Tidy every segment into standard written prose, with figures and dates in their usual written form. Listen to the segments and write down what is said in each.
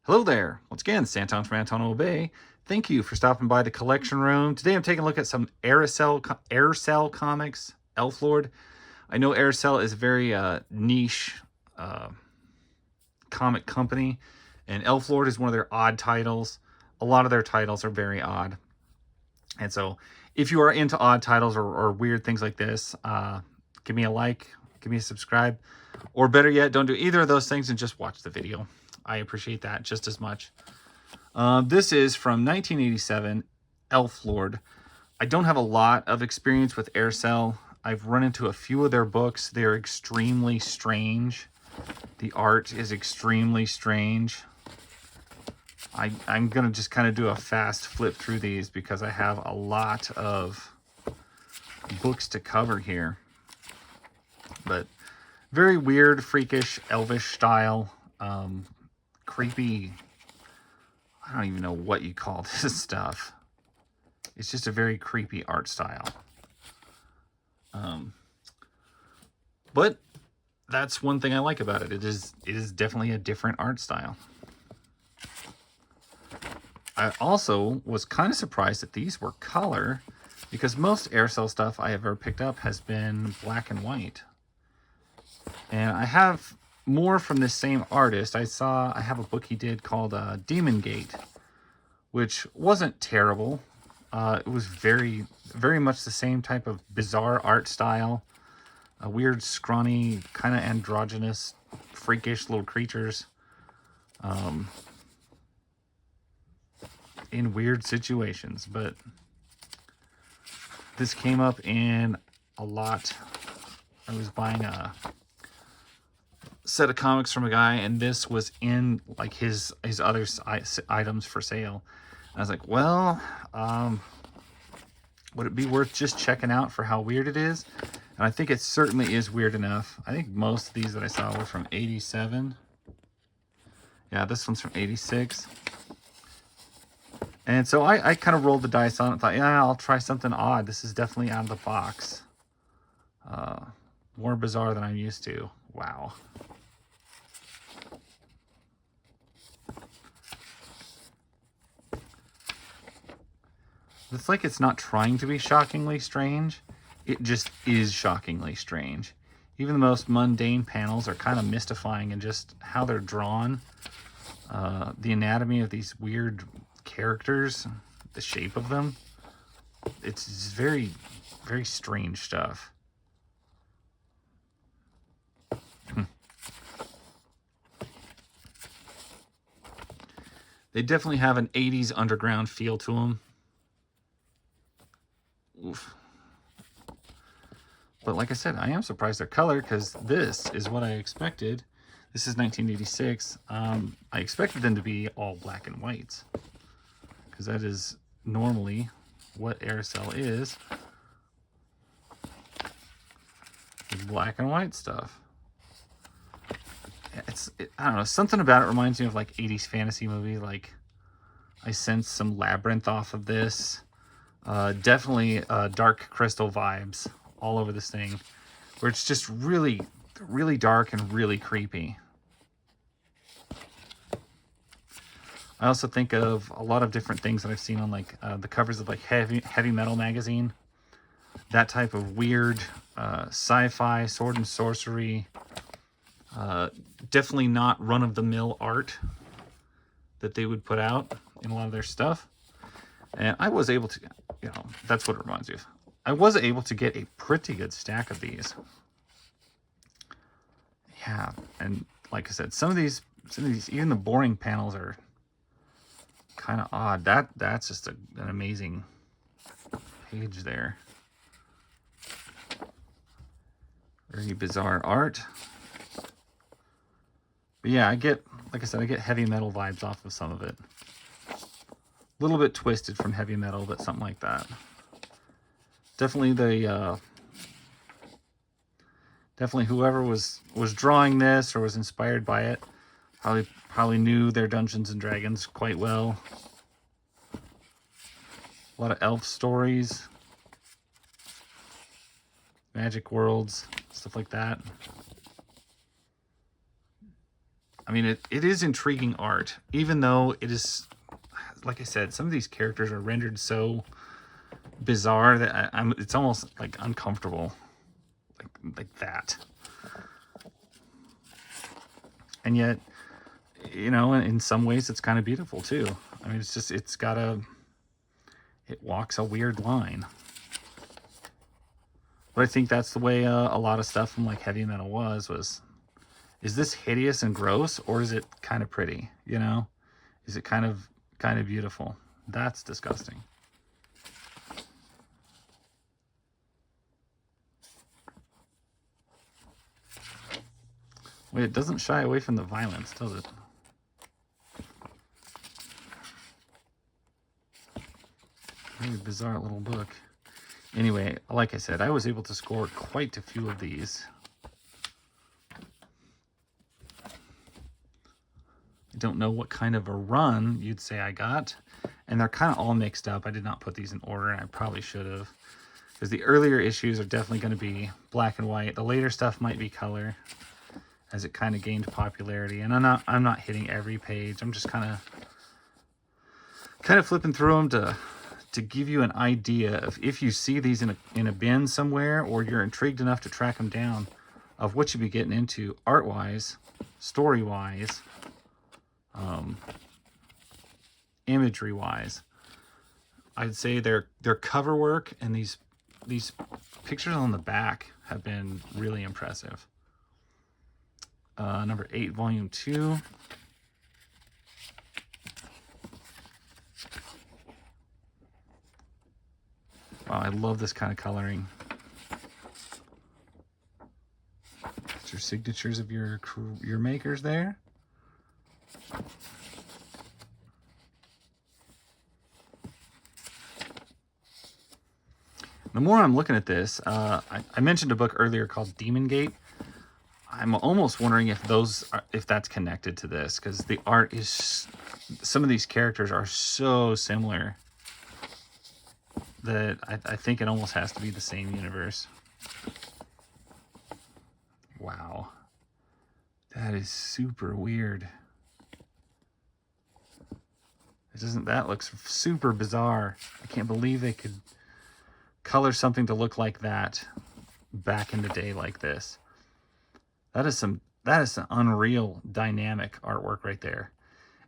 Hello there. Once again, Santon from Antonio Bay. Thank you for stopping by the collection room. Today I'm taking a look at some Aircel comics, Elflord. I know Aircel is a very niche uh, comic company, and Elflord is one of their odd titles. A lot of their titles are very odd. And so if you are into odd titles or weird things like this, give me a like, give me a subscribe, or better yet, don't do either of those things and just watch the video. I appreciate that just as much. This is from 1987, Elflord. I don't have a lot of experience with Aircel. I've run into a few of their books. They're extremely strange. The art is extremely strange. I'm going to just kind of do a fast flip through these because I have a lot of books to cover here. But very weird, freakish, elvish style. Creepy. I don't even know what you call this stuff. It's just a very creepy art style. But that's one thing I like about it. It is definitely a different art style. I also was kind of surprised that these were color, because most Aircel stuff I have ever picked up has been black and white. And I have more from this same artist. I have a book he did called Demon Gate, which wasn't terrible. It was very, very much the same type of bizarre art style. A weird, scrawny, kind of androgynous, freakish little creatures. In weird situations. But this came up in a lot. I was buying a set of comics from a guy, and this was in like his other items for sale. And I was like, well, would it be worth just checking out for how weird it is? And I think it certainly is weird enough. I think most of these that I saw were from 87. Yeah, this one's from 86. And so I kind of rolled the dice on it and thought, yeah, I'll try something odd. This is definitely out of the box. More bizarre than I'm used to. Wow. It's like it's not trying to be shockingly strange. It just is shockingly strange. Even the most mundane panels are kind of mystifying in just how they're drawn. The anatomy of these weird characters, the shape of them. It's just very, very strange stuff. They definitely have an 80s underground feel to them. Oof. But like I said, I am surprised they're color, because this is what I expected. This is 1986. I expected them to be all black and whites, because that is normally what Aircel is. It's black and white stuff. I don't know, something about it reminds me of like 80s fantasy movie. Like, I sense some Labyrinth off of this. Definitely Dark Crystal vibes all over this thing, where it's just really, really dark and really creepy. I also think of a lot of different things that I've seen on like the covers of like heavy metal magazine. That type of weird sci-fi, sword and sorcery. Definitely not run-of-the-mill art that they would put out in a lot of their stuff. And I was able to, that's what it reminds me of. I was able to get a pretty good stack of these. Yeah, and like I said, some of these, even the boring panels are kind of odd. That's just an amazing page there. Very bizarre art. But yeah, like I said, I get heavy metal vibes off of some of it. A little bit twisted from heavy metal, but something like that. Definitely definitely whoever was drawing this or was inspired by it probably knew their Dungeons and Dragons quite well. A lot of elf stories, magic worlds, stuff like that. I mean, it is intriguing art, even though it is, like I said, some of these characters are rendered so bizarre that it's almost like uncomfortable, like that. And yet, you know, in some ways it's kind of beautiful too. I mean, it walks a weird line. But I think that's the way a lot of stuff from like heavy metal was, is this hideous and gross, or is it kind of pretty, you know? Is it kind of beautiful? That's disgusting. Wait, it doesn't shy away from the violence, does it? Very bizarre little book. Anyway, like I said, I was able to score quite a few of these. I don't know what kind of a run you'd say I got, and they're kind of all mixed up. I did not put these in order, and I probably should have, because the earlier issues are definitely going to be black and white. The later stuff might be color, as it kind of gained popularity. And I'm not hitting every page. I'm just kind of flipping through them to give you an idea of, if you see these in a bin somewhere, or you're intrigued enough to track them down, of what you'd be getting into art-wise, story-wise, imagery-wise. I'd say their cover work and these pictures on the back have been really impressive. Number 8, volume 2. Wow, I love this kind of coloring. It's your signatures of your makers there. The more I'm looking at this, I mentioned a book earlier called Demon Gate. I'm almost wondering if that's connected to this, because the art is, some of these characters are so similar that I think it almost has to be the same universe. Wow. That is super weird. That looks super bizarre. I can't believe they could color something to look like that back in the day like this. That is some unreal dynamic artwork right there.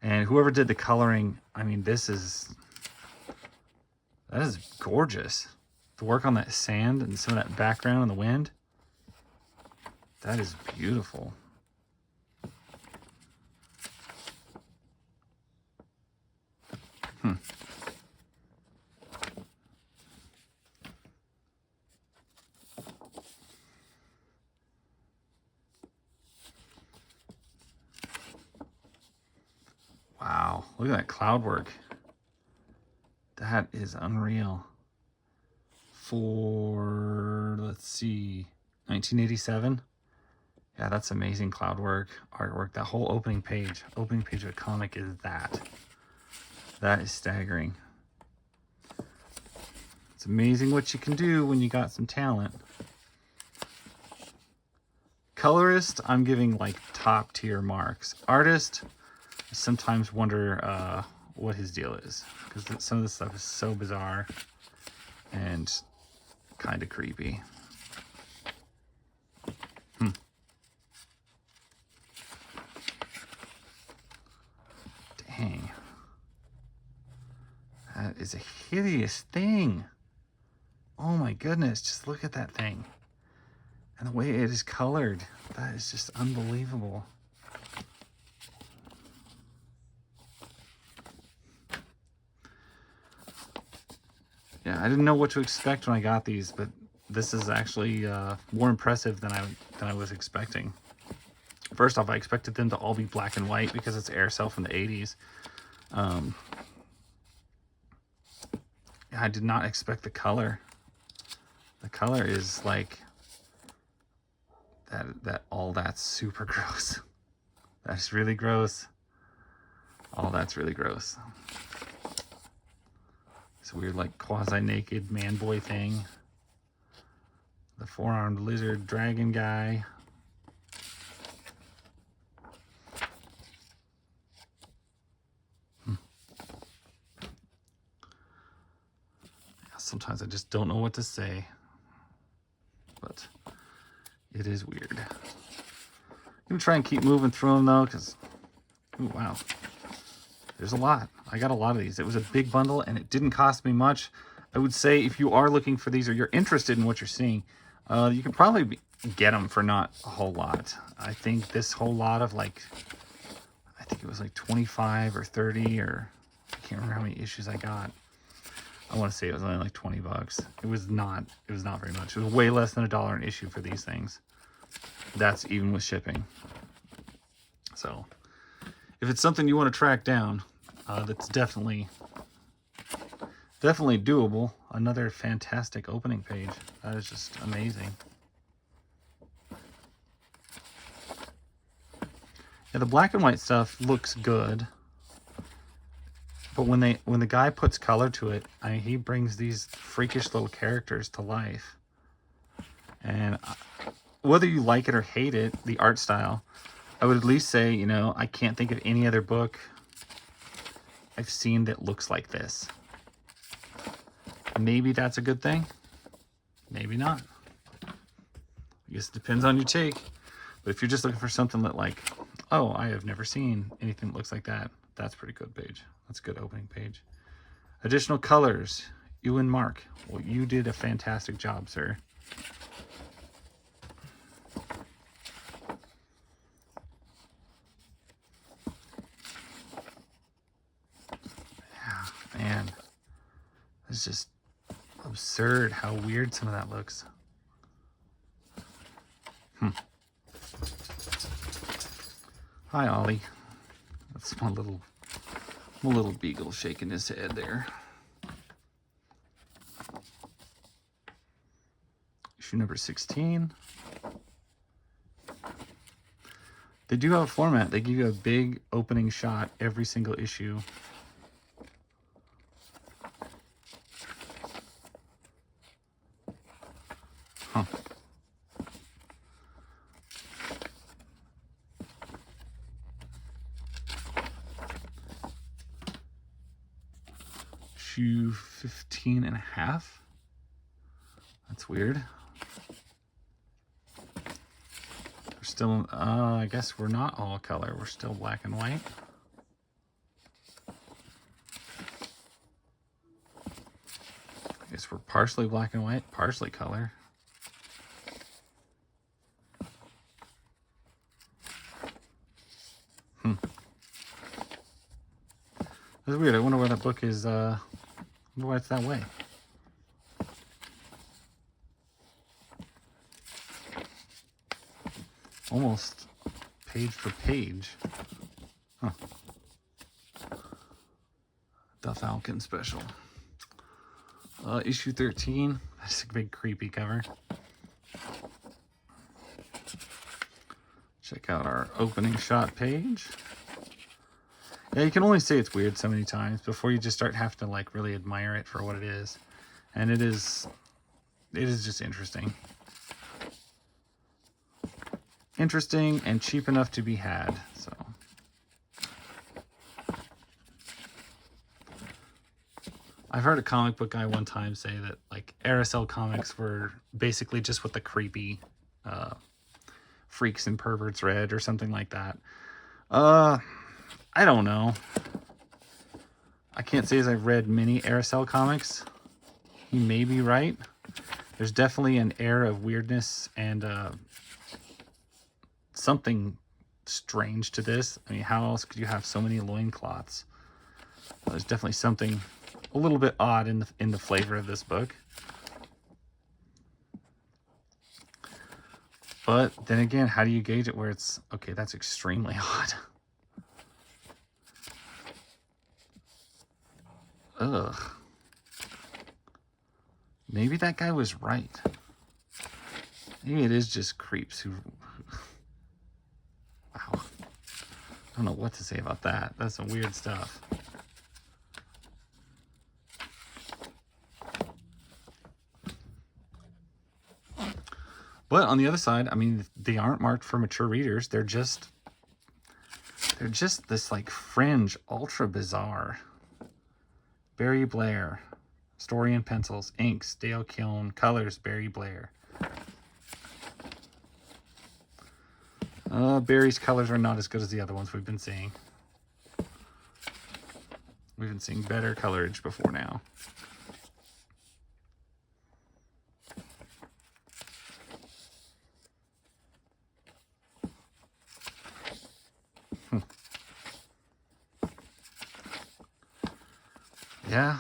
And whoever did the coloring, I mean, that is gorgeous. The work on that sand and some of that background in the wind, that is beautiful. Wow, look at that cloud work. That is unreal. For, let's see, 1987. Yeah, that's amazing cloud work, artwork. That whole opening page of a comic is that. That is staggering. It's amazing what you can do when you got some talent. Colorist, I'm giving like top tier marks. Artist, I sometimes wonder what his deal is, because some of this stuff is so bizarre and kind of creepy. Dang. That is a hideous thing. Oh my goodness, just look at that thing. And the way it is colored, that is just unbelievable. Yeah, I didn't know what to expect when I got these, but this is actually more impressive than I was expecting. First off, I expected them to all be black and white because it's Aircel from the 80s. I did not expect the color. The color is like that's super gross. That's really gross. All that's really gross. This weird like quasi-naked man-boy thing. The four-armed lizard dragon guy. Sometimes I just don't know what to say. But it is weird. I'm going to try and keep moving through them, though, because... Ooh, wow. There's a lot. I got a lot of these. It was a big bundle, and it didn't cost me much. I would say if you are looking for these or you're interested in what you're seeing, you can probably get them for not a whole lot. I think this whole lot of, like... I think it was like 25 or 30, or... I can't remember how many issues I got. I want to say it was only like 20 bucks. It was not very much. It was way less than $1 an issue for these things. That's even with shipping. So if it's something you want to track down, that's definitely doable. Another fantastic opening page. That is just amazing. Yeah, the black and white stuff looks good. But when the guy puts color to it, he brings these freakish little characters to life. And whether you like it or hate it, the art style, I would at least say, you know, I can't think of any other book I've seen that looks like this. Maybe that's a good thing. Maybe not. I guess it depends on your take. But if you're just looking for something that like, oh, I have never seen anything that looks like that, that's a pretty good page. That's a good opening page. Additional colors, you and Mark. Well, you did a fantastic job, sir. Yeah, man. It's just absurd how weird some of that looks. Hi, Ollie. That's my little beagle shaking his head there. Issue number 16. They do have a format. They give you a big opening shot every single issue. Huh. Issue 15 and a half. That's weird. We're still, I guess we're not all color. We're still black and white. I guess we're partially black and white, partially color. That's weird. I wonder why that book is, I wonder why it's that way. Almost page for page. Huh. The Falcon special. Issue 13. That's a big creepy cover. Check out our opening shot page. Yeah, you can only say it's weird so many times before you just start having to like really admire it for what it is. And it is just interesting. Interesting and cheap enough to be had. So I've heard a comic book guy one time say that like Aircel comics were basically just what the creepy freaks and perverts read or something like that. I don't know. I can't say as I've read many Aircel comics. He may be right. There's definitely an air of weirdness and something strange to this. I mean, how else could you have so many loincloths? There's definitely something a little bit odd in the flavor of this book. But then again, how do you gauge it where it's, okay, that's extremely odd. Ugh. Maybe that guy was right. Maybe it is just creeps who... Wow. I don't know what to say about that. That's some weird stuff. But on the other side, I mean, they aren't marked for mature readers. They're just this like fringe, ultra bizarre. Barry Blair. Story and Pencils, Inks, Dale Kiln, Colors, Barry Blair. Barry's colors are not as good as the other ones we've been seeing. We've been seeing better colorage before now. Yeah.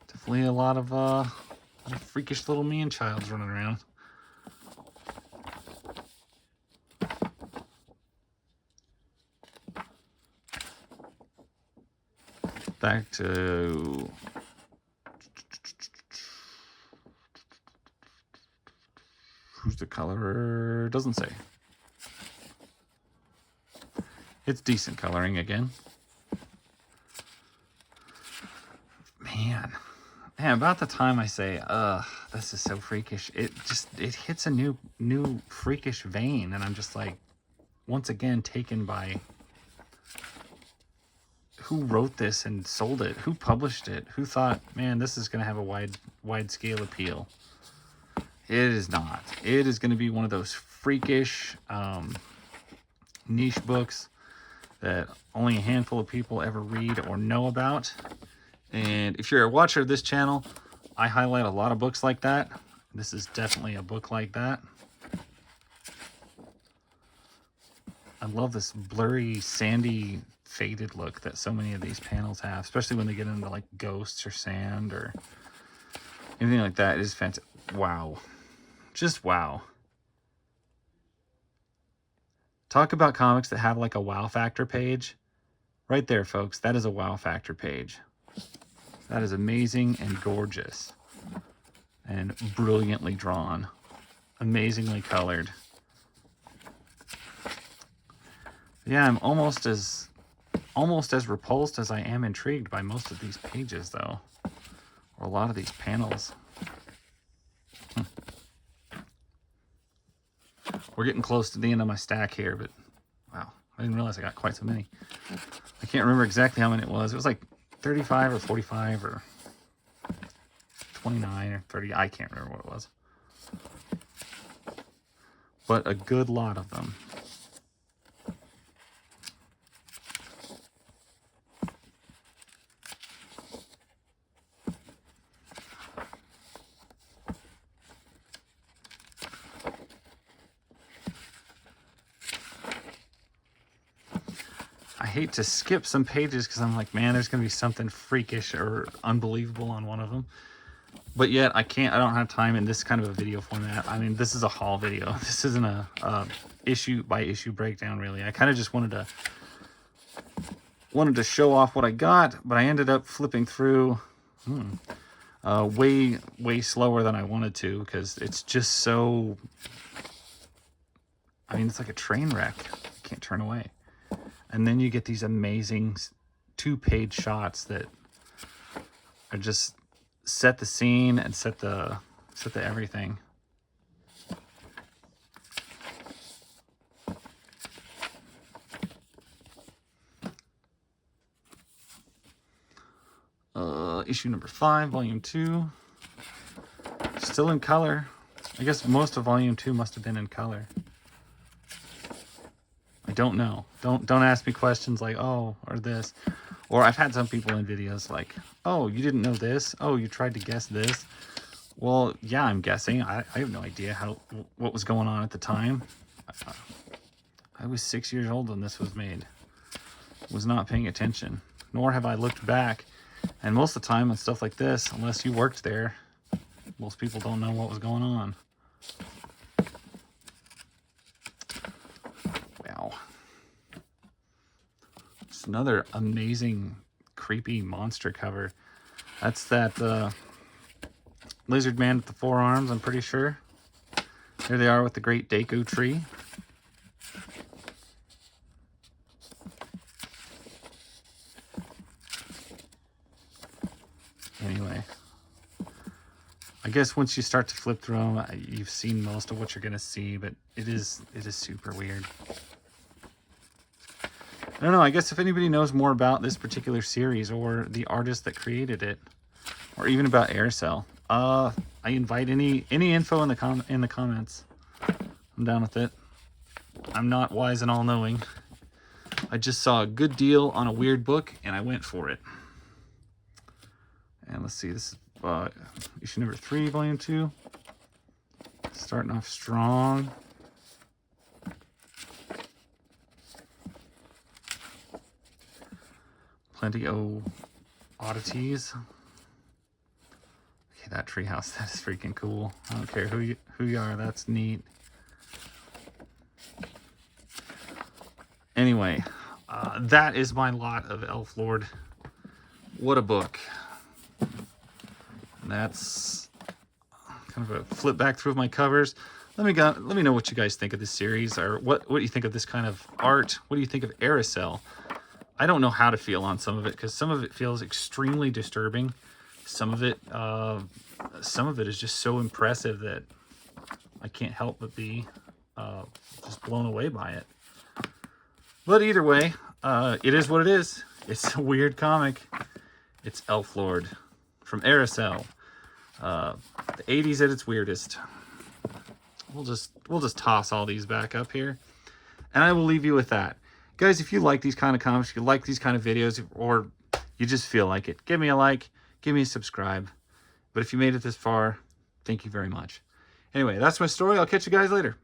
Definitely a lot of freakish little man-childs running around. Back to who's the colorer? Doesn't say. It's decent coloring again. Man, about the time I say, this is so freakish, it hits a new freakish vein, and I'm just like, once again, taken by who wrote this and sold it, who published it, who thought, man, this is going to have a wide scale appeal. It is not. It is going to be one of those freakish niche books that only a handful of people ever read or know about. And if you're a watcher of this channel, I highlight a lot of books like that. This is definitely a book like that. I love this blurry, sandy, faded look that so many of these panels have, especially when they get into like ghosts or sand or anything like that. It is fantastic. Wow. Just wow. Talk about comics that have like a wow factor page. Right there, folks. That is a wow factor page. That is amazing and gorgeous and brilliantly drawn, amazingly colored. Yeah, I'm almost as repulsed as I am intrigued by most of these pages, though, or a lot of these panels. We're getting close to the end of my stack here, but wow, I didn't realize I got quite so many. I can't remember exactly how many it was. It was like 35 or 45 or 29 or 30. I can't remember what it was. But a good lot of them. I hate to skip some pages because I'm like, man, there's going to be something freakish or unbelievable on one of them. But yet I don't have time in this kind of a video format. I mean, this is a haul video. This isn't a issue by issue breakdown, really. I kind of just wanted to show off what I got, but I ended up flipping through way slower than I wanted to, because it's just so, I mean, it's like a train wreck. You can't turn away. And then you get these amazing 2-page shots that are just set the scene and set the everything. Issue number 5, volume 2. Still in color. I guess most of volume 2 must have been in color. I don't know. Don't ask me questions like, oh, or this. Or I've had some people in videos like, oh, you didn't know this? Oh, you tried to guess this? Well, yeah, I'm guessing. I have no idea what was going on at the time. I was 6 years old when this was made. Was not paying attention. Nor have I looked back. And most of the time on stuff like this, unless you worked there, most people don't know what was going on. Wow. It's another amazing, creepy monster cover. That's that lizard man with the 4 arms, I'm pretty sure. Here they are with the great Deku tree. Anyway, I guess once you start to flip through them, you've seen most of what you're going to see, but it is super weird. I don't know. I guess if anybody knows more about this particular series or the artist that created it, or even about Aircel, I invite any info in the comments. I'm down with it. I'm not wise and all-knowing. I just saw a good deal on a weird book, and I went for it. And let's see, this is issue number 3, volume 2. Starting off strong. Plenty of oddities. Okay, that treehouse, that is freaking cool. I don't care who you are, that's neat. Anyway, that is my lot of Elflord. What a book. And that's kind of a flip back through my covers. Let me know what you guys think of this series, or what you think of this kind of art. What do you think of Aircel? I don't know how to feel on some of it, because some of it feels extremely disturbing. Some of it is just so impressive that I can't help but be just blown away by it. But either way, it is what it is. It's a weird comic. It's Elflord from Aircel. The 80s at its weirdest. We'll just toss all these back up here, and I will leave you with that. Guys, if you like these kind of comics, if you like these kind of videos, or you just feel like it, give me a like, give me a subscribe. But if you made it this far, thank you very much. Anyway, that's my story. I'll catch you guys later.